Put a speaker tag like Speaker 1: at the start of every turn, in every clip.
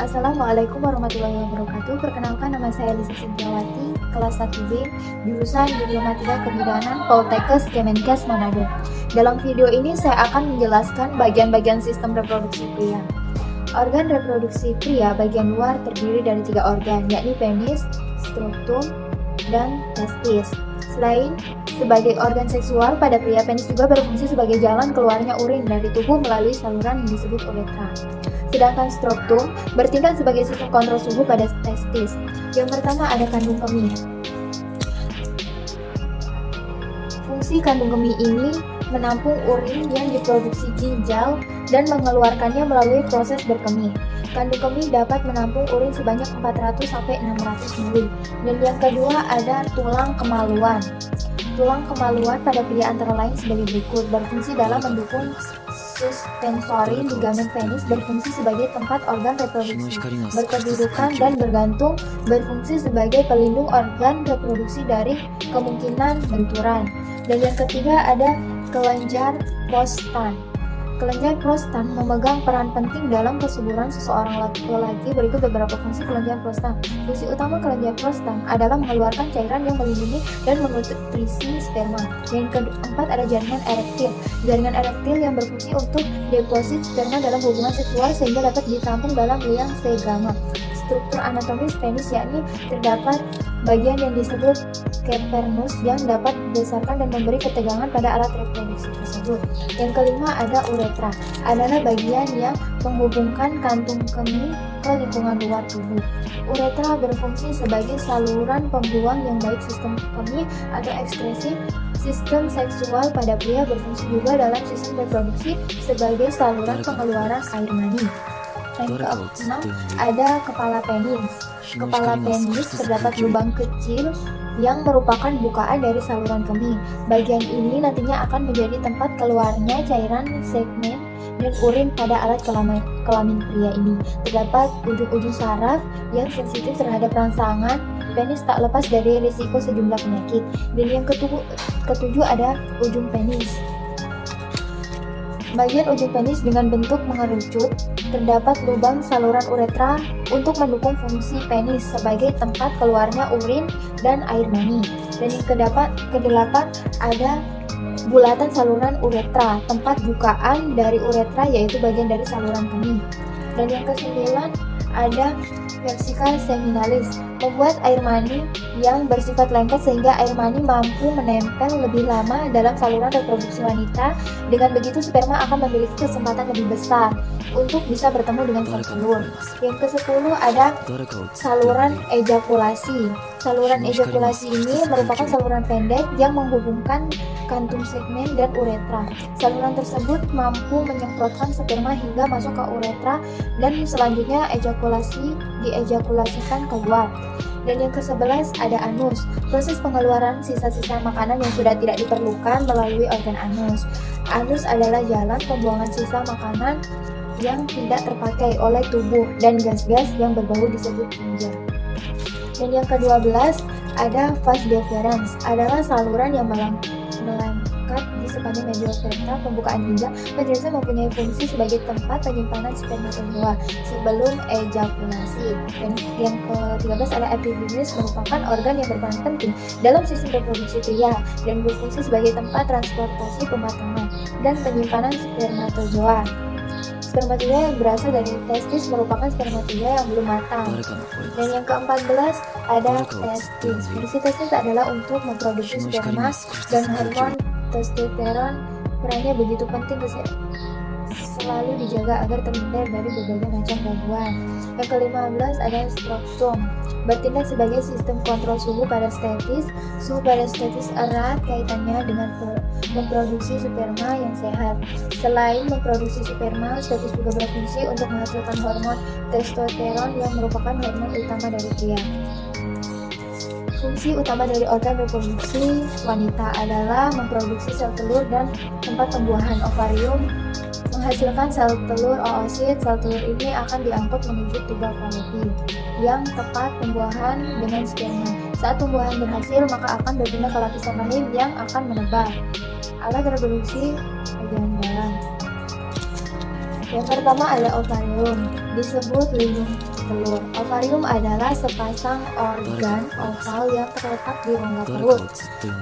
Speaker 1: Assalamualaikum warahmatullahi wabarakatuh. Perkenalkan, nama saya Lisa Sintiawati, kelas 1B, jurusan Diploma 3 Kebidanan Poltekkes Kemenkes Manado. Dalam video ini saya akan menjelaskan bagian-bagian sistem reproduksi pria. Organ reproduksi pria bagian luar terdiri dari 3 organ, yakni penis, skrotum, dan testis. Selain sebagai organ seksual, pada pria penis juga berfungsi sebagai jalan keluarnya urin dari tubuh melalui saluran yang disebut uretra. Sedangkan skrotum bertindak sebagai sistem kontrol suhu pada testis. Yang pertama ada kandung kemih. Fungsi kandung kemih ini menampung urin yang diproduksi ginjal dan mengeluarkannya melalui proses berkemih. Kandung kemih dapat menampung urin sebanyak 400-600 ml. Dan yang kedua ada tulang kemaluan. Tulang kemaluan pada pria antara lain sebagai berikut: berfungsi dalam mendukung suspensori ligamen penis, berfungsi sebagai tempat organ reproduksi, berkedudukan dan bergantung, berfungsi sebagai pelindung organ reproduksi dari kemungkinan benturan. Dan yang ketiga ada kelenjar prostan. Kelenjar prostan memegang peran penting dalam kesuburan seseorang lelaki. Berikut beberapa fungsi kelenjar prostan. Fungsi utama kelenjar prostan adalah mengeluarkan cairan yang melindungi dan menutrisi sperma. Yang keempat ada jaringan erektil. Jaringan erektil yang berfungsi untuk deposit sperma dalam hubungan seksual sehingga dapat ditampung dalam liang segama. Struktur anatomis penis yakni terdapat bagian yang disebut cavernous yang dapat membesarkan dan memberi ketegangan pada alat reproduksi tersebut. Yang kelima ada uretra, adalah bagian yang menghubungkan kantung kemih ke lingkungan luar tubuh. Uretra berfungsi sebagai saluran pembuang yang baik sistem kemih atau ekskresi. Sistem seksual pada pria berfungsi juga dalam sistem reproduksi sebagai saluran pengeluaran air mani. Yang keenam ada kepala penis. Kepala penis terdapat lubang kecil yang merupakan bukaan dari saluran kemih. Bagian ini nantinya akan menjadi tempat keluarnya cairan semen dan urin pada alat kelamin pria ini. Terdapat ujung-ujung saraf yang sensitif terhadap rangsangan penis, tak lepas dari risiko sejumlah penyakit. Dan yang ketujuh ada ujung penis. Bagian ujung penis dengan bentuk mengerucut, terdapat lubang saluran uretra untuk mendukung fungsi penis sebagai tempat keluarnya urin dan air mani. Dan yang kedelapan ada bulatan saluran uretra, tempat bukaan dari uretra yaitu bagian dari saluran kemih. Dan yang kesembilan ada versica seminalis, membuat air mani yang bersifat lengket sehingga air mani mampu menempel lebih lama dalam saluran reproduksi wanita. Dengan begitu sperma akan memiliki kesempatan lebih besar untuk bisa bertemu dengan sel telur. Yang ke-10 ada saluran ejakulasi. Saluran ejakulasi ini merupakan saluran pendek yang menghubungkan kantung segmen dan uretra. Saluran tersebut mampu menyemprotkan sperma hingga masuk ke uretra dan selanjutnya diejakulasikan keluar. Dan yang ke-11 ada anus. Proses pengeluaran sisa-sisa makanan yang sudah tidak diperlukan melalui organ anus. Anus adalah jalan pembuangan sisa makanan yang tidak terpakai oleh tubuh dan gas-gas yang berbau disebut tinja. Dan yang ke-12 ada vas deferens, adalah saluran yang melengkap di sepanjang medioserta pembukaan ginjal. Penjelasan mempunyai fungsi sebagai tempat penyimpanan spermatozoa sebelum ejakulasi. Dan yang ke-13 ada epididymis, merupakan organ yang berperan penting dalam sistem reproduksi pria dan berfungsi sebagai tempat transportasi pematangan dan penyimpanan spermatozoa. Spermatozoa yang berasal dari testis merupakan spermatozoa yang belum matang. Dan yang ke-14 ada testis. Fungsi testis adalah untuk memproduksi sperma dan hormon testosteron perannya begitu penting selalu dijaga agar terhindar dari berbagai macam gangguan. Yang ke-15 ada skrotum, bertindak sebagai sistem kontrol suhu pada testis. Suhu pada testis erat kaitannya dengan memproduksi sperma yang sehat. Selain memproduksi sperma, testis juga berfungsi untuk menghasilkan hormon testosteron yang merupakan hormon utama dari pria. Fungsi utama dari organ reproduksi wanita adalah memproduksi sel telur dan tempat pembuahan. Ovarium menghasilkan sel telur oosit. Sel telur ini akan diangkut menuju tuba falopi yang tepat pembuahan dengan sperma. Saat pembuahan berhasil, maka akan berpindah ke lapisan rahim yang akan menebal. Alat reproduksi bagian dalam. Yang pertama ada ovarium, disebut lindung telur. Ovarium adalah sepasang organ oval yang terletak di rongga perut.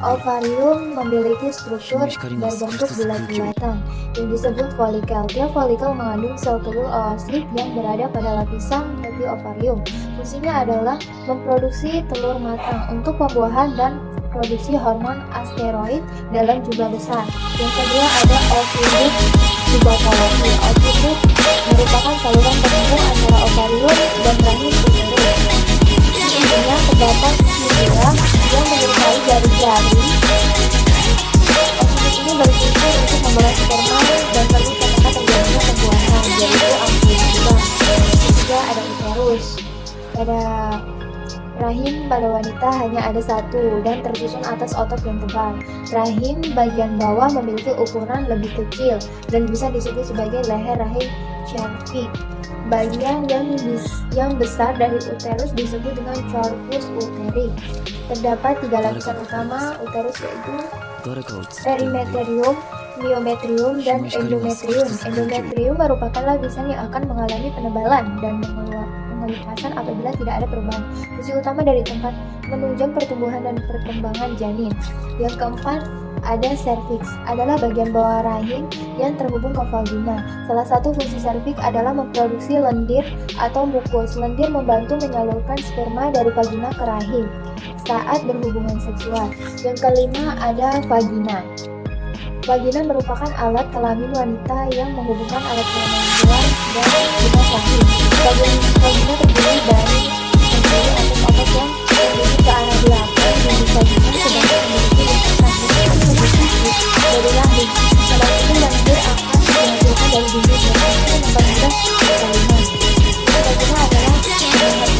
Speaker 1: Ovarium memiliki struktur berbentuk bulat-bulatan yang disebut folikel. Tiap folikel mengandung sel telur oosit yang berada pada lapisan tepi ovarium. Fungsinya adalah memproduksi telur matang untuk pembuahan dan produksi hormon asteroid dalam jumlah besar. Yang kedua ada oviduct zygotology. Oviduct merupakan saluran penghubung antara ovarium dan rahim uterus. Intinya terdapat fibula yang menyerupai jari-jari. Oviduct ini berfungsi untuk membawa sperma dan telur ke tempat terjadinya pembuahan, yaitu amfibula. Ketiga ada uterus. Pada rahim pada wanita hanya ada satu dan tersusun atas otot yang tebal. Rahim bagian bawah memiliki ukuran lebih kecil dan bisa disebut sebagai leher rahim cervix. Bagian yang besar dari uterus disebut dengan corpus uteri. Terdapat 3 lapisan utama uterus, yaitu perimetrium, myometrium, dan endometrium. Endometrium merupakan lapisan yang akan mengalami penebalan dan pengelupasan apabila tidak ada perubahan. Fungsi utama dari tempat menunjang pertumbuhan dan perkembangan janin. Yang keempat ada serviks, adalah bagian bawah rahim yang terhubung ke vagina. Salah satu fungsi serviks adalah memproduksi lendir atau mukus. Lendir membantu menyalurkan sperma dari vagina ke rahim saat berhubungan seksual. Yang kelima ada vagina. Vagina merupakan alat kelamin wanita yang menghubungkan alat kelamin luar dan vagina rahim. Vagina terdiri dari otot yang menuju ke arah belakang dari vagina, sedangkan memiliki lintasan dari rahim. Setelah itu lendir akan dihasilkan dari bibir belakang yang mempermudah persalinan. Vagina adalah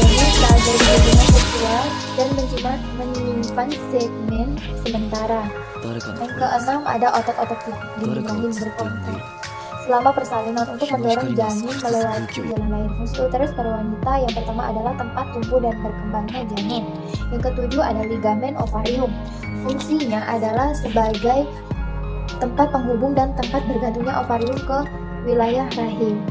Speaker 1: organ saat berhubungan seksual dan menyimpan semen sementara. Yang keenam ada otot-otot dinding rahim berkontak selama persalinan untuk mendorong janin melewati jalan lahir. Fungsi uterus pada wanita yang pertama adalah tempat tumbuh dan berkembangnya janin. Yang ketujuh ada ligamen ovarium. Fungsinya adalah sebagai tempat penghubung dan tempat bergantungnya ovarium ke wilayah rahim.